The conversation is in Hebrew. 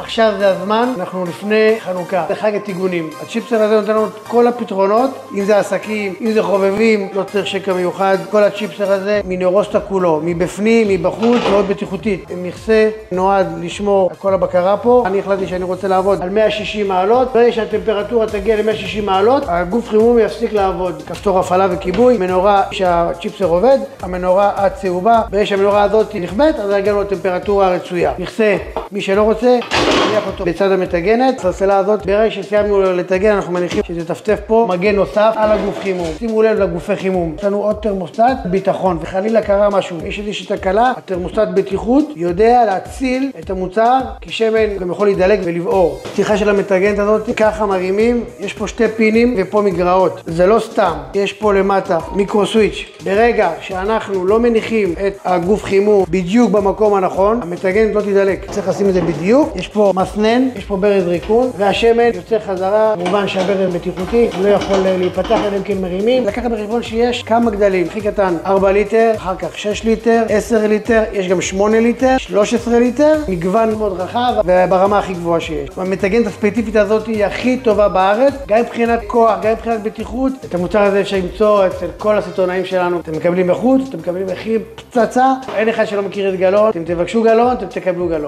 עכשיו זה הזמן, אנחנו לפני חנוכה, זה חג הטיגונים. הצ'יפסר הזה נותן לנו את כל הפתרונות, אם זה עסקים, אם זה חובבים, לא צריך שקע מיוחד. כל הצ'יפסר הזה מנורוסטה כולו, מבפנים, מבחוץ, מאוד בטיחותית. מכסה נועד לשמור על כל הבקרה פה. אני החלטתי שאני רוצה לעבוד על 160 מעלות. ברגע שהטמפרטורה תגיע ל-160 מעלות, הגוף חימום יפסיק לעבוד. כפתור הפעלה וכיבוי, מנורה שהצ'יפסר עובד, המנורה הצהובה. ברגע שהמנורה הזאת נכבדת, אז הגענו לטמפרטורה הרצויה. מכסה, מי שלא רוצה, נניח אותו בצד המטגנת. הסלסלה הזאת, ברגע שסיימנו לטגן, אנחנו מניחים שתטפטף פה מגן נוסף על הגוף חימום. שימו לב לגופי חימום. יש לנו עוד תרמוסטט ביטחון, וחלילה קרה משהו. יש איזושהי תקלה, התרמוסטט בטיחות יודע להציל את המוצר, כי שמן גם יכול להידלק ולבעור. פתיחה של המטגנת הזאת, ככה מרימים, יש פה שתי פינים ופה מגרעות. זה לא סתם, יש פה למטה מיקרו סוויץ'. ברגע שאנחנו לא מניחים את הגוף חימום בדיוק במקום הנכון, המטגנת לא תידלק. צריך לשים את זה בדיוק. יש פה מסנן, יש פה ברז ריקון, והשמן יוצא חזרה. כמובן שהברז בטיחותי, לא יכול להיפתח אלא אם כן מרימים. לקחת בחשבון שיש כמה גדלים. הכי קטן 4 ליטר, אחר כך 6 ליטר, 10 ליטר, יש גם 8 ליטר, 13 ליטר, מגוון מאוד רחב וברמה הכי גבוהה שיש. המטגנת הספציפית הזאת היא הכי טובה בארץ, גם מבחינת כוח, גם מבחינת בטיחות. את המוצר הזה אפשר למצוא אצל כל הסיטונאים שלנו. אתם מקבלים איכות, אתם מקבלים מחיר פצצה. אין אחד שלא מכיר את גלון, אתם תבקשו גלון, אתם תקבלו גלון.